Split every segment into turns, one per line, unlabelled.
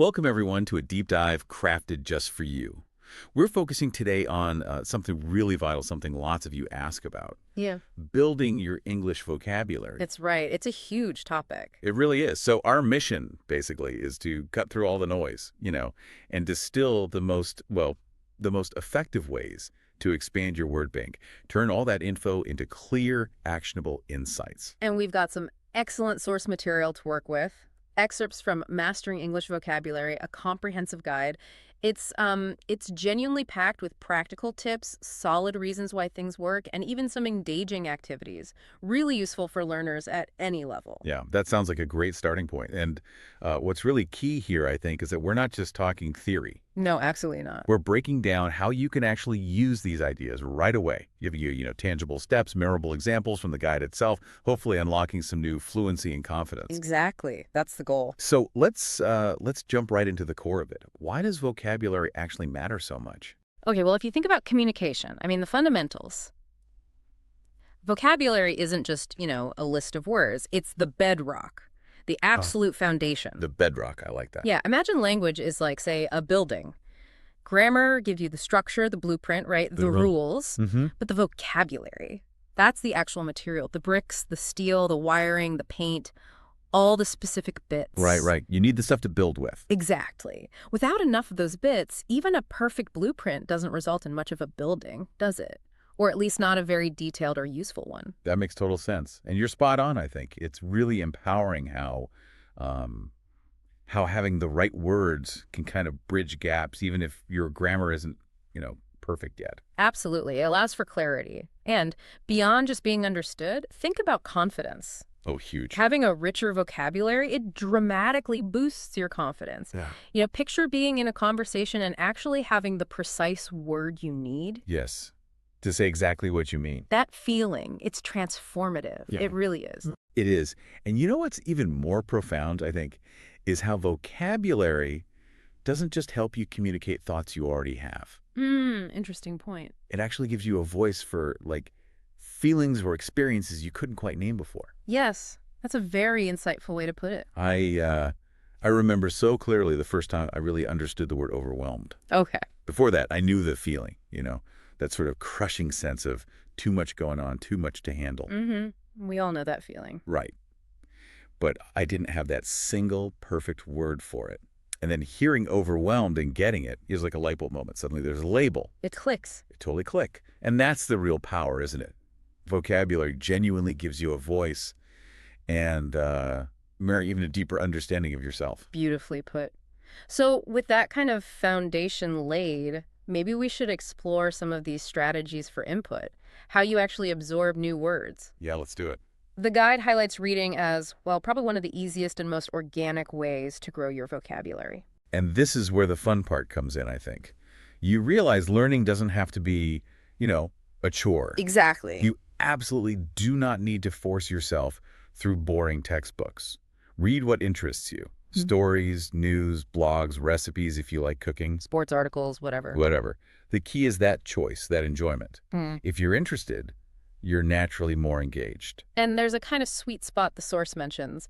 Welcome, everyone, to a deep dive crafted just for you. We're focusing today on something really vital, something lots of you ask about,
Yeah,
building your English vocabulary.
that's right. It's a huge topic.
It really is. So our mission, basically, is to cut through all the noise, and distill the most effective ways to expand your word bank. Turn all that info into clear, actionable insights.
And we've got some excellent source material to work with. Excerpts from Mastering English Vocabulary, a comprehensive guide. It's genuinely packed with practical tips, solid reasons why things work, and even some engaging activities. Really useful for learners at any level.
Yeah, that sounds like a great starting point. And what's really key here, I think, is that we're not just talking theory.
No, absolutely not.
We're breaking down how you can actually use these ideas right away, giving you, tangible steps, memorable examples from the guide itself, hopefully unlocking some new fluency and confidence.
Exactly. That's the goal.
So let's jump right into the core of it. Why does vocabulary actually matter so much?
Okay, well, if you think about communication, the fundamentals. Vocabulary isn't just, a list of words. It's the bedrock, the absolute foundation.
The bedrock, I like that.
Yeah, imagine language is like, say, a building. Grammar gives you the structure, the blueprint, right? The rules.
Mm-hmm.
But the vocabulary, that's the actual material. The bricks, the steel, the wiring, the paint, all the specific bits.
Right. You need the stuff to build with.
Exactly. Without enough of those bits, even a perfect blueprint doesn't result in much of a building, does it? Or at least not a very detailed or useful one.
That makes total sense. And you're spot on, I think. It's really empowering how having the right words can kind of bridge gaps, even if your grammar isn't, perfect yet.
Absolutely. It allows for clarity. And beyond just being understood, think about confidence.
Oh, huge.
Having a richer vocabulary, it dramatically boosts your confidence.
Yeah.
Picture being in a conversation and actually having the precise word you need.
Yes. To say exactly what you mean.
That feeling, it's transformative.
Yeah.
It really is.
It is. And you know what's even more profound, I think, is how vocabulary doesn't just help you communicate thoughts you already have.
Interesting point.
It actually gives you a voice for, feelings or experiences you couldn't quite name before.
Yes, that's a very insightful way to put it.
I remember so clearly the first time I really understood the word overwhelmed.
Okay.
Before that, I knew the feeling, that sort of crushing sense of too much going on, too much to handle.
We all know that feeling.
Right. But I didn't have that single perfect word for it. And then hearing overwhelmed and getting it is like a light bulb moment. Suddenly there's a label.
It clicks.
It totally click. And that's the real power, isn't it? Vocabulary genuinely gives you a voice and even a deeper understanding of yourself.
Beautifully put. So with that kind of foundation laid, maybe we should explore some of these strategies for input, how you actually absorb new words.
Yeah, let's do it.
The guide highlights reading as, well, probably one of the easiest and most organic ways to grow your vocabulary.
And this is where the fun part comes in, I think. You realize learning doesn't have to be, a chore.
Exactly.
You absolutely do not need to force yourself through boring textbooks. Read what interests you. Stories, news, blogs, recipes if you like cooking.
Sports articles, whatever.
Whatever. The key is that choice, that enjoyment.
Hmm.
If you're interested, you're naturally more engaged.
And there's a kind of sweet spot the source mentions.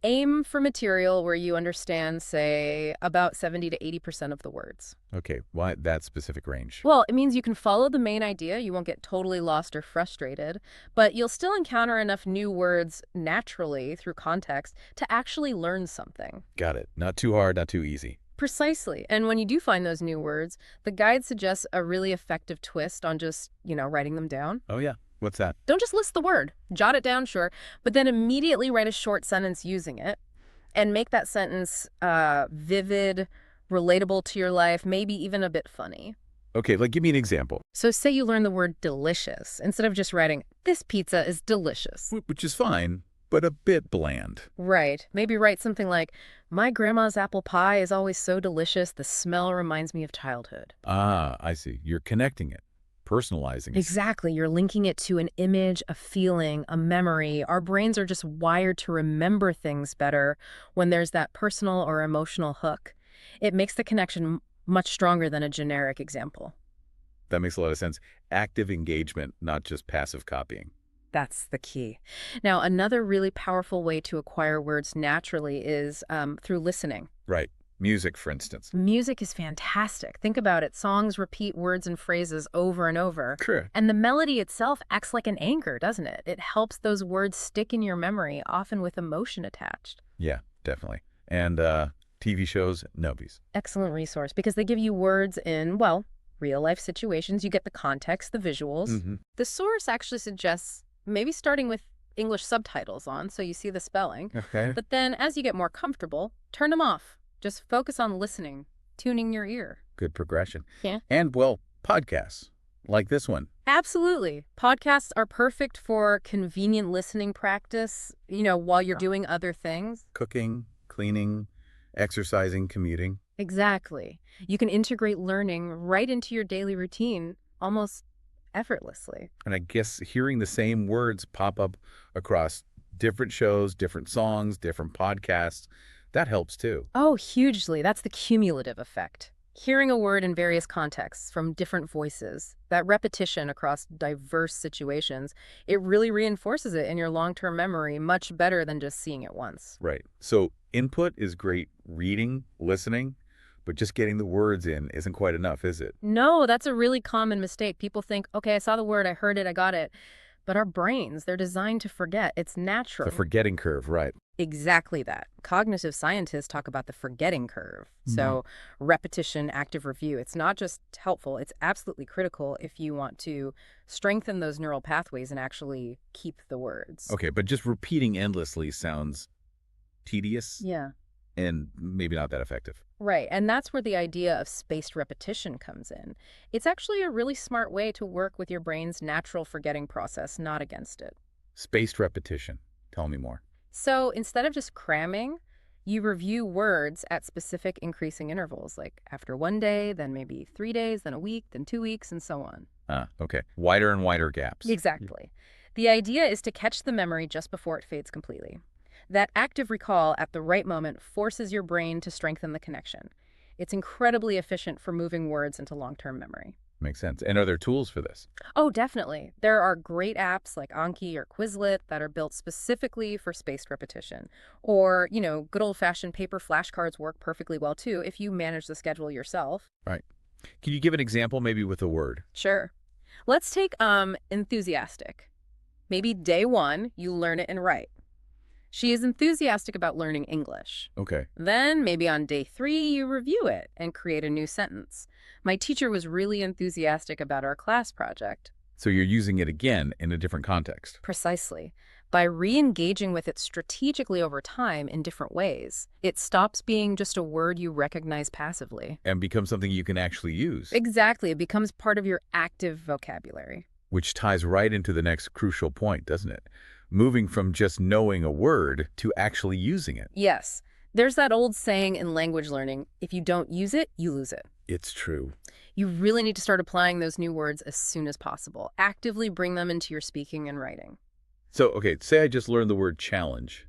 Aim for material where you understand, say, about 70 to 80% of the words.
Okay, why that specific range?
Well, it means you can follow the main idea, you won't get totally lost or frustrated, but you'll still encounter enough new words naturally through context to actually learn something.
Got it. Not too hard, not too easy.
Precisely. And when you do find those new words, the guide suggests a really effective twist on just, writing them down.
Oh, yeah. What's that?
Don't just list the word. Jot it down, sure, but then immediately write a short sentence using it and make that sentence vivid, relatable to your life, maybe even a bit funny.
Okay, give me an example.
So say you learn the word delicious instead of just writing, this pizza is delicious.
Which is fine, but a bit bland.
Right. Maybe write something like, my grandma's apple pie is always so delicious, the smell reminds me of childhood.
Ah, I see. You're connecting it, personalizing it.
Exactly. You're linking it to an image, a feeling, a memory. Our brains are just wired to remember things better when there's that personal or emotional hook. It makes the connection much stronger than a generic example.
That makes a lot of sense. Active engagement, not just passive copying.
That's the key. Now, another really powerful way to acquire words naturally is through listening.
Right. Music, for instance.
Music is fantastic. Think about it. Songs repeat words and phrases over and over.
Correct.
And the melody itself acts like an anchor, doesn't it? It helps those words stick in your memory, often with emotion attached.
Yeah, definitely. And TV shows, nobody's.
Excellent resource because they give you words in, well, real life situations. You get the context, the visuals.
Mm-hmm.
The source actually suggests maybe starting with English subtitles on so you see the spelling.
Okay.
But then as you get more comfortable, turn them off. Just focus on listening, tuning your ear.
Good progression.
Yeah.
And, well, podcasts like this one.
Absolutely. Podcasts are perfect for convenient listening practice, while you're doing other things.
Cooking, cleaning, exercising, commuting.
Exactly. You can integrate learning right into your daily routine almost effortlessly.
And I guess hearing the same words pop up across different shows, different songs, different podcasts, that helps too.
Oh, hugely. That's the cumulative effect. Hearing a word in various contexts from different voices, that repetition across diverse situations, it really reinforces it in your long-term memory much better than just seeing it once.
Right. So input is great reading, listening, but just getting the words in isn't quite enough, is it?
No, that's a really common mistake. People think, okay, I saw the word, I heard it, I got it. But our brains, they're designed to forget. It's natural.
The forgetting curve, right.
Exactly that. Cognitive scientists talk about the forgetting curve. So repetition, active review, it's not just helpful, it's absolutely critical if you want to strengthen those neural pathways and actually keep the words.
Okay, but just repeating endlessly sounds tedious
Yeah.
and maybe not that effective.
Right. And that's where the idea of spaced repetition comes in. It's actually a really smart way to work with your brain's natural forgetting process, not against it.
Spaced repetition. Tell me more.
So instead of just cramming, you review words at specific increasing intervals, like after one day, then maybe 3 days, then a week, then 2 weeks, and so on.
Okay. Wider and wider gaps.
Exactly. The idea is to catch the memory just before it fades completely. That active recall at the right moment forces your brain to strengthen the connection. It's incredibly efficient for moving words into long-term memory.
Makes sense. And are there tools for this?
Oh, definitely. There are great apps like Anki or Quizlet that are built specifically for spaced repetition. Or, good old-fashioned paper flashcards work perfectly well too if you manage the schedule yourself.
Right. Can you give an example maybe with a word?
Sure. Let's take enthusiastic. Maybe day 1, you learn it and write. She is enthusiastic about learning English.
Okay.
Then, maybe on day 3, you review it and create a new sentence. My teacher was really enthusiastic about our class project.
So you're using it again in a different context.
Precisely. By re-engaging with it strategically over time in different ways, it stops being just a word you recognize passively.
And becomes something you can actually use.
Exactly. It becomes part of your active vocabulary.
Which ties right into the next crucial point, doesn't it? Moving from just knowing a word to actually using it.
Yes. There's that old saying in language learning, if you don't use it, you lose it.
It's true.
You really need to start applying those new words as soon as possible. Actively bring them into your speaking and writing.
So, okay, say I just learned the word challenge.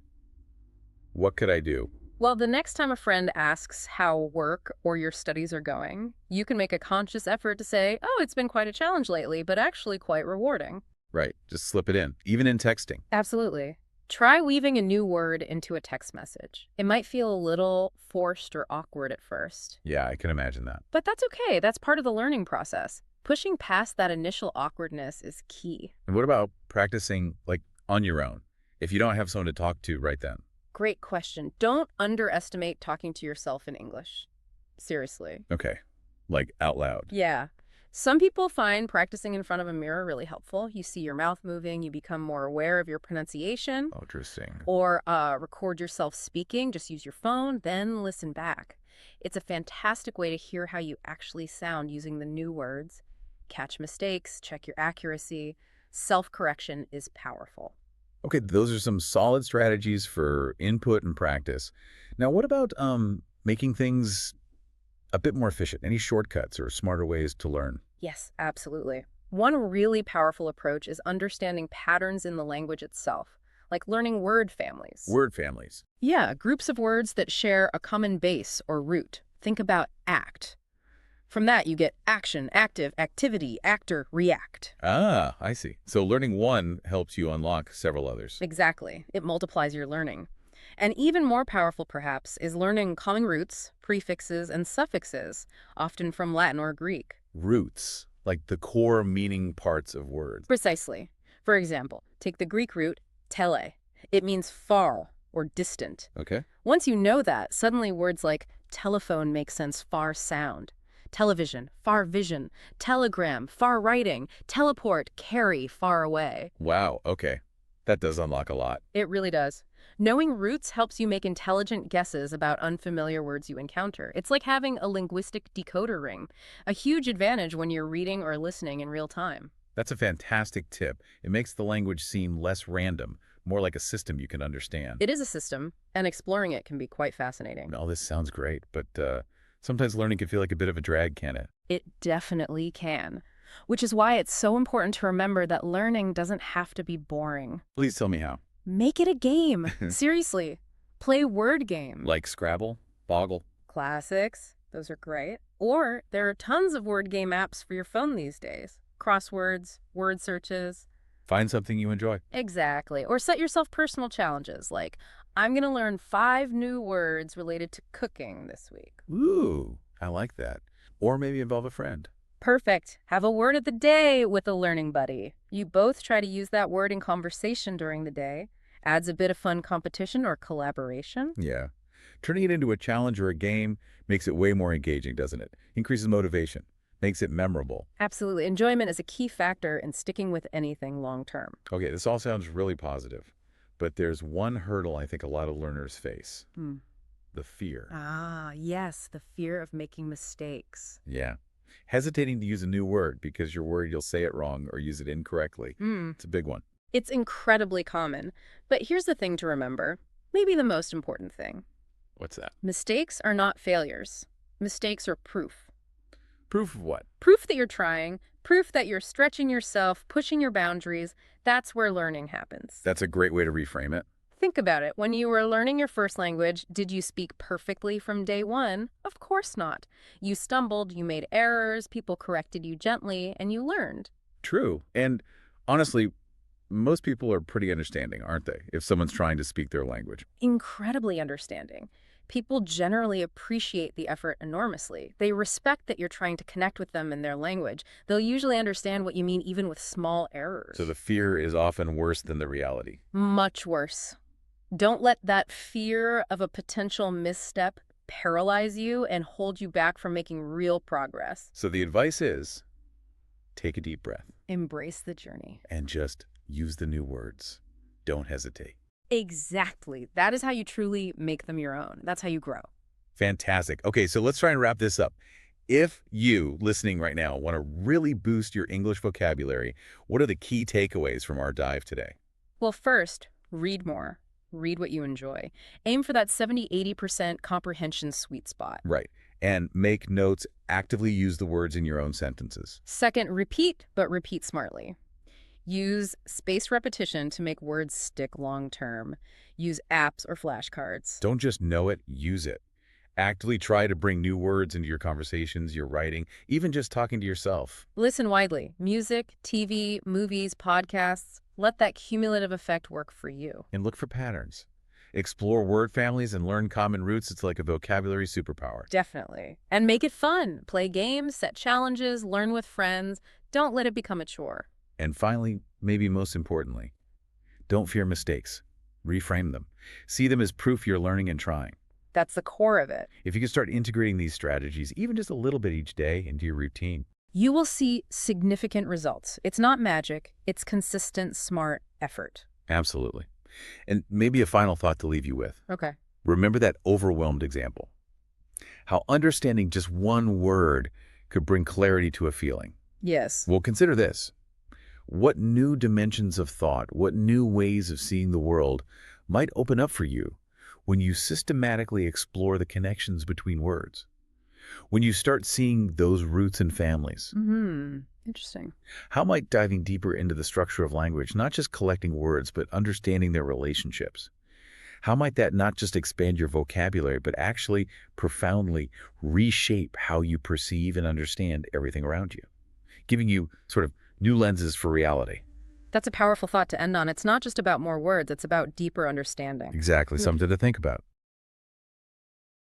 What could I do?
Well, the next time a friend asks how work or your studies are going, you can make a conscious effort to say, oh, it's been quite a challenge lately, but actually quite rewarding.
Right, just slip it in, even in texting.
Absolutely. Try weaving a new word into a text message. It might feel a little forced or awkward at first.
Yeah, I can imagine that.
But that's okay. That's part of the learning process. Pushing past that initial awkwardness is key.
And what about practicing, like, on your own, if you don't have someone to talk to right then?
Great question. Don't underestimate talking to yourself in English. Seriously.
Okay, like out loud.
Yeah. Some people find practicing in front of a mirror really helpful. You see your mouth moving, you become more aware of your pronunciation.
Oh, interesting.
Or record yourself speaking, just use your phone, then listen back. It's a fantastic way to hear how you actually sound using the new words. Catch mistakes, check your accuracy. Self-correction is powerful.
Okay, those are some solid strategies for input and practice. Now, what about making things a bit more efficient? Any shortcuts or smarter ways to learn?
Yes, absolutely. One really powerful approach is understanding patterns in the language itself, like learning word families.
Word families.
Yeah, groups of words that share a common base or root. Think about act. From that, you get action, active, activity, actor, react.
Ah, I see. So learning one helps you unlock several others.
Exactly. It multiplies your learning. And even more powerful, perhaps, is learning common roots, prefixes, and suffixes, often from Latin or Greek.
Roots, like the core meaning parts of words.
Precisely. For example, take the Greek root tele. It means far or distant.
Okay.
Once you know that, suddenly words like telephone make sense far sound. Television, far vision. Telegram, far writing. Teleport, carry, far away.
Wow, okay. That does unlock a lot.
It really does. Knowing roots helps you make intelligent guesses about unfamiliar words you encounter. It's like having a linguistic decoder ring, a huge advantage when you're reading or listening in real time.
That's a fantastic tip. It makes the language seem less random, more like a system you can understand.
It is a system, and exploring it can be quite fascinating.
All this sounds great, but sometimes learning can feel like a bit of a drag, can it?
It definitely can, which is why it's so important to remember that learning doesn't have to be boring.
Please tell me how.
Make it a game. Seriously. Play word games.
Like Scrabble? Boggle?
Classics. Those are great. Or there are tons of word game apps for your phone these days. Crosswords, word searches.
Find something you enjoy.
Exactly. Or set yourself personal challenges like, I'm going to learn 5 new words related to cooking this week.
Ooh, I like that. Or maybe involve a friend.
Perfect. Have a word of the day with a learning buddy. You both try to use that word in conversation during the day. Adds a bit of fun competition or collaboration.
Yeah. Turning it into a challenge or a game makes it way more engaging, doesn't it? Increases motivation. Makes it memorable.
Absolutely. Enjoyment is a key factor in sticking with anything long term.
Okay, this all sounds really positive. But there's one hurdle I think a lot of learners face. The fear.
Ah, yes, the fear of making mistakes.
Yeah. Hesitating to use a new word because you're worried you'll say it wrong or use it incorrectly. It's a big one.
It's incredibly common. But here's the thing to remember, maybe the most important thing.
What's that?
Mistakes are not failures. Mistakes are proof.
Proof of what?
Proof that you're trying, proof that you're stretching yourself, pushing your boundaries. That's where learning happens.
That's a great way to reframe it.
Think about it. When you were learning your first language, did you speak perfectly from day one? Of course not. You stumbled, you made errors, people corrected you gently, and you learned.
True. And honestly, most people are pretty understanding, aren't they, if someone's trying to speak their language?
Incredibly understanding. People generally appreciate the effort enormously. They respect that you're trying to connect with them in their language. They'll usually understand what you mean even with small errors.
So the fear is often worse than the reality.
Much worse. Don't let that fear of a potential misstep paralyze you and hold you back from making real progress.
So the advice is, take a deep breath.
Embrace the journey.
And just use the new words. Don't hesitate.
Exactly. That is how you truly make them your own. That's how you grow.
Fantastic. Okay, so let's try and wrap this up. If you, listening right now, want to really boost your English vocabulary, what are the key takeaways from our dive today?
Well, first, read more. Read what you enjoy. Aim for that 70–80% comprehension sweet spot.
Right. And make notes. Actively use the words in your own sentences.
Second, repeat, but repeat smartly. Use spaced repetition to make words stick long term. Use apps or flashcards.
Don't just know it, use it. Actively try to bring new words into your conversations, your writing, even just talking to yourself.
Listen widely. Music, TV, movies, podcasts. Let that cumulative effect work for you.
And look for patterns. Explore word families and learn common roots. It's like a vocabulary superpower.
Definitely. And make it fun. Play games, set challenges, learn with friends. Don't let it become a chore.
And finally, maybe most importantly, don't fear mistakes. Reframe them. See them as proof you're learning and trying.
That's the core of it.
If you can start integrating these strategies, even just a little bit each day, into your routine,
you will see significant results. It's not magic. It's consistent, smart effort.
Absolutely. And maybe a final thought to leave you with.
Okay.
Remember that overwhelmed example. How understanding just one word could bring clarity to a feeling.
Yes.
Well, consider this. What new dimensions of thought, what new ways of seeing the world might open up for you when you systematically explore the connections between words? When you start seeing those roots and families?
Interesting.
How might diving deeper into the structure of language, not just collecting words, but understanding their relationships? How might that not just expand your vocabulary, but actually profoundly reshape how you perceive and understand everything around you, giving you sort of new lenses for reality?
That's a powerful thought to end on. It's not just about more words, it's about deeper understanding.
Exactly,
Hmm.
something to think about.